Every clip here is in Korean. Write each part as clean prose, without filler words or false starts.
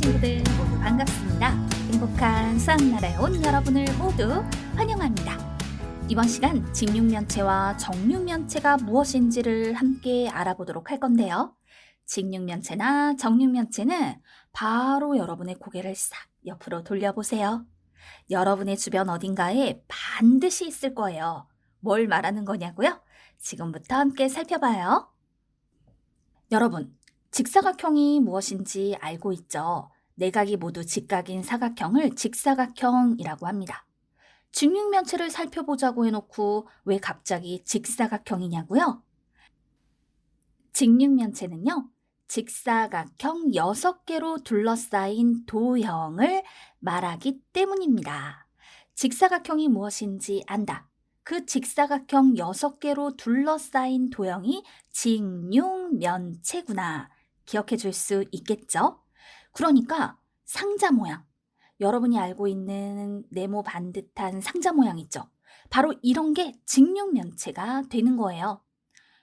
친구들 모두 반갑습니다. 행복한 수학나라에 온 여러분을 모두 환영합니다. 이번 시간 직육면체와 정육면체가 무엇인지를 함께 알아보도록 할 건데요. 직육면체나 정육면체는 바로 여러분의 고개를 싹 옆으로 돌려보세요. 여러분의 주변 어딘가에 반드시 있을 거예요. 뭘 말하는 거냐고요? 지금부터 함께 살펴봐요. 여러분, 직사각형이 무엇인지 알고 있죠? 내각이 모두 직각인 사각형을 직사각형이라고 합니다. 직육면체를 살펴보자고 해놓고 왜 갑자기 직사각형이냐고요? 직육면체는요, 직사각형 6개로 둘러싸인 도형을 말하기 때문입니다. 직사각형이 무엇인지 안다. 그 직사각형 6개로 둘러싸인 도형이 직육면체구나. 기억해 줄 수 있겠죠? 그러니까 상자 모양, 여러분이 알고 있는 네모 반듯한 상자 모양 있죠? 바로 이런 게 직육면체가 되는 거예요.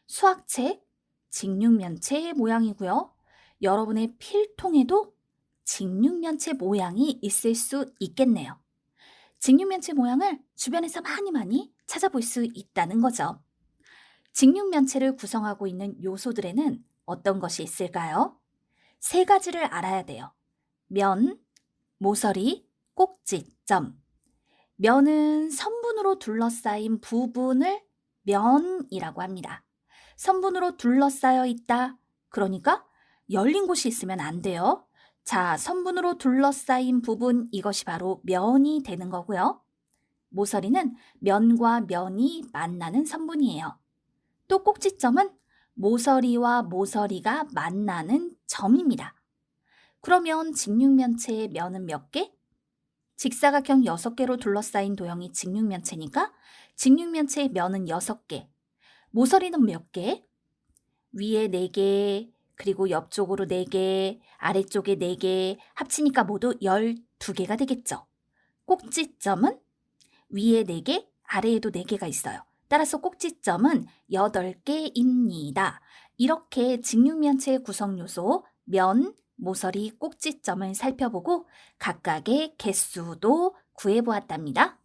수학책, 직육면체 모양이고요. 여러분의 필통에도 직육면체 모양이 있을 수 있겠네요. 직육면체 모양을 주변에서 많이 찾아볼 수 있다는 거죠. 직육면체를 구성하고 있는 요소들에는 어떤 것이 있을까요? 3가지를 알아야 돼요. 면, 모서리, 꼭지점. 면은 선분으로 둘러싸인 부분을 면이라고 합니다. 선분으로 둘러싸여 있다. 그러니까 열린 곳이 있으면 안 돼요. 자, 선분으로 둘러싸인 부분, 이것이 바로 면이 되는 거고요. 모서리는 면과 면이 만나는 선분이에요. 또 꼭지점은 모서리와 모서리가 만나는 점입니다. 그러면 직육면체의 면은 몇 개? 직사각형 6개로 둘러싸인 도형이 직육면체니까 직육면체의 면은 6개. 모서리는 몇 개? 위에 4개, 그리고 옆쪽으로 4개, 아래쪽에 4개, 합치니까 모두 12개가 되겠죠. 꼭지점은 위에 4개, 아래에도 4개가 있어요. 따라서 꼭지점은 8개입니다. 이렇게 직육면체의 구성 요소, 면, 모서리, 꼭지점을 살펴보고 각각의 개수도 구해보았답니다.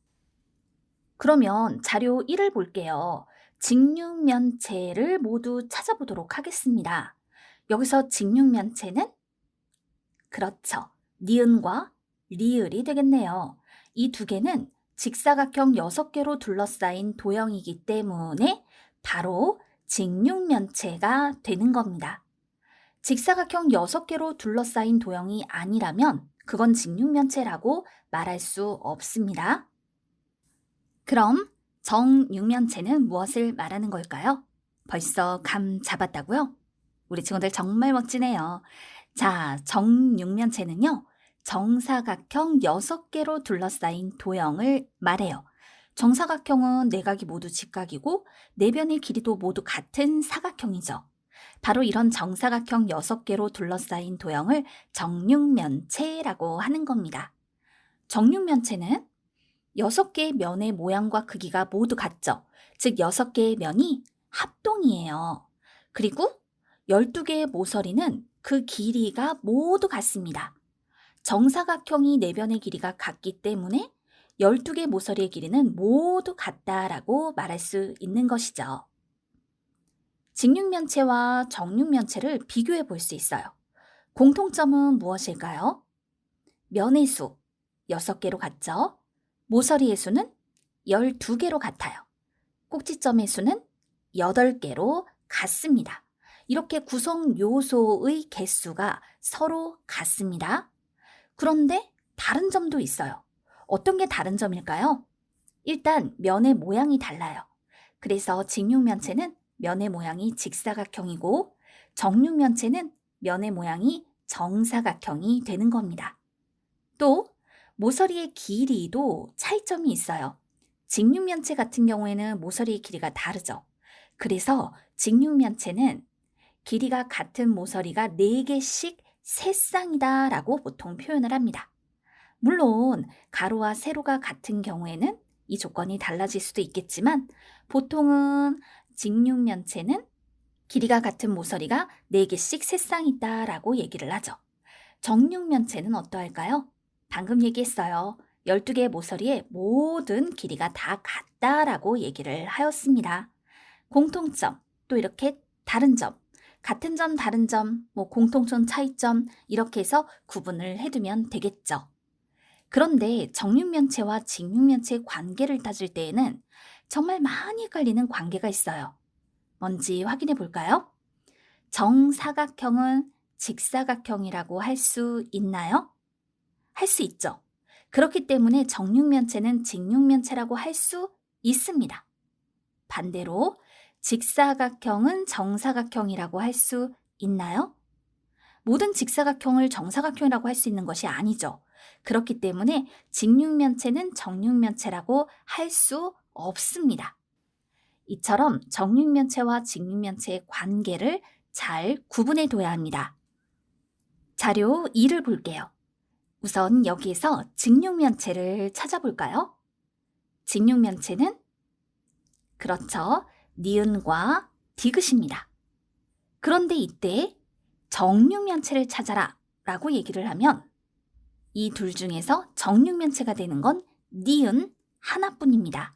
그러면 자료 1을 볼게요. 직육면체를 모두 찾아보도록 하겠습니다. 여기서 직육면체는 그렇죠. 니은과 리을이 되겠네요. 이 2개는 직사각형 6개로 둘러싸인 도형이기 때문에 바로 직육면체가 되는 겁니다. 직사각형 6개로 둘러싸인 도형이 아니라면 그건 직육면체라고 말할 수 없습니다. 그럼 정육면체는 무엇을 말하는 걸까요? 벌써 감 잡았다고요? 우리 친구들 정말 멋지네요. 자, 정육면체는요, 정사각형 6개로 둘러싸인 도형을 말해요. 정사각형은 내각이 모두 직각이고 내변의 길이도 모두 같은 사각형이죠. 바로 이런 정사각형 6개로 둘러싸인 도형을 정육면체라고 하는 겁니다. 정육면체는 6개의 면의 모양과 크기가 모두 같죠. 즉 6개의 면이 합동이에요. 그리고 12개의 모서리는 그 길이가 모두 같습니다. 정사각형이 내변의 길이가 같기 때문에 12개 모서리의 길이는 모두 같다라고 말할 수 있는 것이죠. 직육면체와 정육면체를 비교해 볼 수 있어요. 공통점은 무엇일까요? 면의 수 6개로 같죠? 모서리의 수는 12개로 같아요. 꼭지점의 수는 8개로 같습니다. 이렇게 구성 요소의 개수가 서로 같습니다. 그런데 다른 점도 있어요. 어떤 게 다른 점일까요? 일단 면의 모양이 달라요. 그래서 직육면체는 면의 모양이 직사각형이고 정육면체는 면의 모양이 정사각형이 되는 겁니다. 또 모서리의 길이도 차이점이 있어요. 직육면체 같은 경우에는 모서리의 길이가 다르죠. 그래서 직육면체는 길이가 같은 모서리가 4개씩 세쌍이다 라고 보통 표현을 합니다. 물론 가로와 세로가 같은 경우에는 이 조건이 달라질 수도 있겠지만 보통은 직육면체는 길이가 같은 모서리가 4개씩 세쌍이다 라고 얘기를 하죠. 정육면체는 어떠할까요? 방금 얘기했어요. 12개의 모서리의 모든 길이가 다 같다라고 얘기를 하였습니다. 공통점, 또 이렇게 다른 점, 같은 점, 다른 점, 공통점, 차이점 이렇게 해서 구분을 해두면 되겠죠. 그런데 정육면체와 직육면체의 관계를 따질 때에는 정말 많이 헷갈리는 관계가 있어요. 뭔지 확인해 볼까요? 정사각형은 직사각형이라고 할 수 있나요? 할 수 있죠. 그렇기 때문에 정육면체는 직육면체라고 할 수 있습니다. 반대로 직사각형은 정사각형이라고 할 수 있나요? 모든 직사각형을 정사각형이라고 할 수 있는 것이 아니죠. 그렇기 때문에 직육면체는 정육면체라고 할 수 없습니다. 이처럼 정육면체와 직육면체의 관계를 잘 구분해 둬야 합니다. 자료 2를 볼게요. 우선 여기에서 직육면체를 찾아볼까요? 직육면체는 그렇죠. 니은과 디귿입니다. 그런데 이때 정육면체를 찾아라 라고 얘기를 하면 이 둘 중에서 정육면체가 되는 건 니은 하나뿐입니다.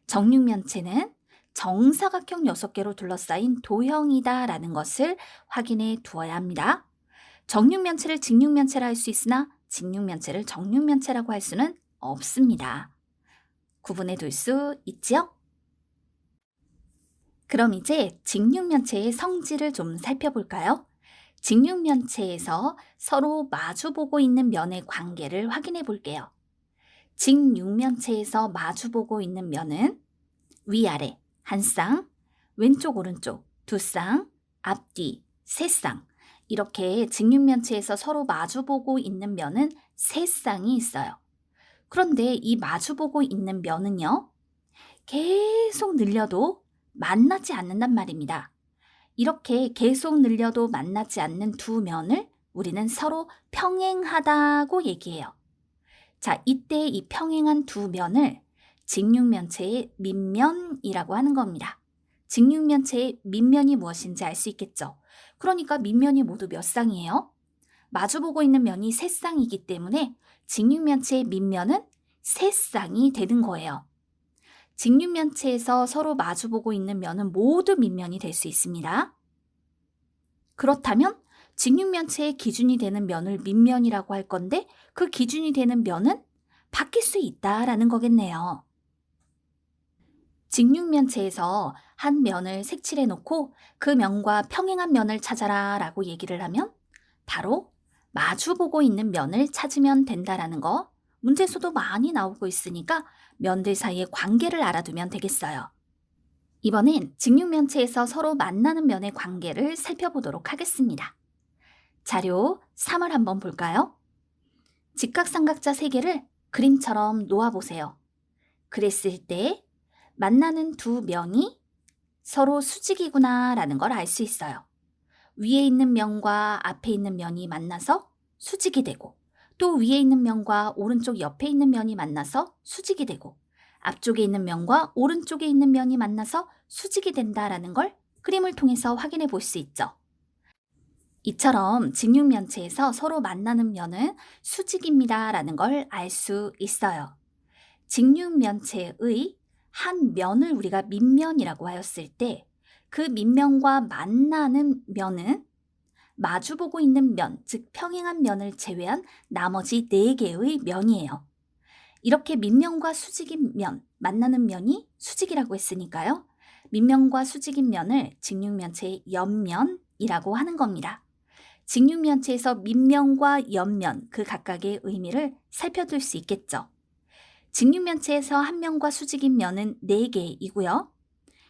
정육면체는 정사각형 6개로 둘러싸인 도형이다 라는 것을 확인해 두어야 합니다. 정육면체를 직육면체라 할 수 있으나 직육면체를 정육면체라고 할 수는 없습니다. 구분해 둘 수 있지요? 그럼 이제 직육면체의 성질을 좀 살펴볼까요? 직육면체에서 서로 마주보고 있는 면의 관계를 확인해 볼게요. 직육면체에서 마주보고 있는 면은 위아래 한 쌍, 왼쪽 오른쪽 두 쌍, 앞뒤 세 쌍 이렇게 직육면체에서 서로 마주보고 있는 면은 세 쌍이 있어요. 그런데 이 마주보고 있는 면은요. 계속 늘려도 만나지 않는단 말입니다. 이렇게 계속 늘려도 만나지 않는 두 면을 우리는 서로 평행하다고 얘기해요. 자, 이때 이 평행한 두 면을 직육면체의 밑면이라고 하는 겁니다. 직육면체의 밑면이 무엇인지 알 수 있겠죠? 그러니까 밑면이 모두 몇 쌍이에요? 마주보고 있는 면이 세 쌍이기 때문에 직육면체의 밑면은 세 쌍이 되는 거예요. 직육면체에서 서로 마주보고 있는 면은 모두 밑면이 될 수 있습니다. 그렇다면 직육면체의 기준이 되는 면을 밑면이라고 할 건데 그 기준이 되는 면은 바뀔 수 있다라는 거겠네요. 직육면체에서 한 면을 색칠해 놓고 그 면과 평행한 면을 찾아라 라고 얘기를 하면 바로 마주보고 있는 면을 찾으면 된다라는 거 문제에서도 많이 나오고 있으니까 면들 사이의 관계를 알아두면 되겠어요. 이번엔 직육면체에서 서로 만나는 면의 관계를 살펴보도록 하겠습니다. 자료 3을 한번 볼까요? 직각삼각자 3개를 그림처럼 놓아보세요. 그랬을 때 만나는 두 면이 서로 수직이구나 라는 걸 알 수 있어요. 위에 있는 면과 앞에 있는 면이 만나서 수직이 되고 또 위에 있는 면과 오른쪽 옆에 있는 면이 만나서 수직이 되고 앞쪽에 있는 면과 오른쪽에 있는 면이 만나서 수직이 된다라는 걸 그림을 통해서 확인해 볼 수 있죠. 이처럼 직육면체에서 서로 만나는 면은 수직입니다 라는 걸 알 수 있어요. 직육면체의 한 면을 우리가 밑면이라고 하였을 때 그 밑면과 만나는 면은 마주보고 있는 면, 즉 평행한 면을 제외한 나머지 4개의 면이에요. 이렇게 밑면과 수직인 면, 만나는 면이 수직이라고 했으니까요. 밑면과 수직인 면을 직육면체의 옆면이라고 하는 겁니다. 직육면체에서 밑면과 옆면 그 각각의 의미를 살펴둘 수 있겠죠. 직육면체에서 한 면과 수직인 면은 4개이고요.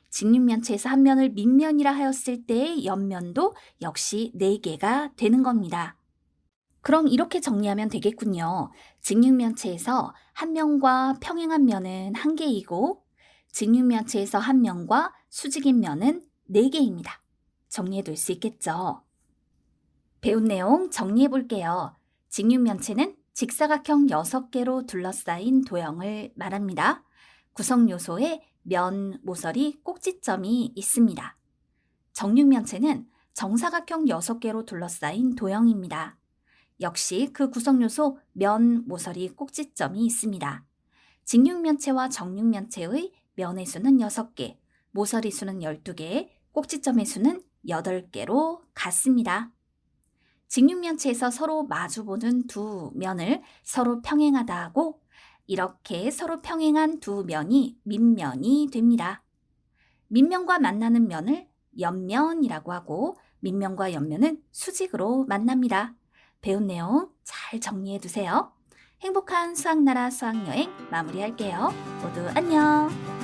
직육면체에서 한 면을 밑면이라 하였을 때의 옆면도 역시 4개가 되는 겁니다. 그럼 이렇게 정리하면 되겠군요. 직육면체에서 한 면과 평행한 면은 1개이고 직육면체에서 한 면과 수직인 면은 4개입니다. 정리해 둘 수 있겠죠? 배운 내용 정리해 볼게요. 직육면체는 직사각형 6개로 둘러싸인 도형을 말합니다. 구성 요소에 면, 모서리, 꼭지점이 있습니다. 정육면체는 정사각형 6개로 둘러싸인 도형입니다. 역시 그 구성 요소 면, 모서리, 꼭지점이 있습니다. 직육면체와 정육면체의 면의 수는 6개, 모서리 수는 12개, 꼭지점의 수는 8개로 같습니다. 직육면체에서 서로 마주보는 두 면을 서로 평행하다 하고 이렇게 서로 평행한 두 면이 밑면이 됩니다. 밑면과 만나는 면을 옆면이라고 하고 밑면과 옆면은 수직으로 만납니다. 배운 내용 잘 정리해 두세요. 행복한 수학나라 수학여행 마무리할게요. 모두 안녕!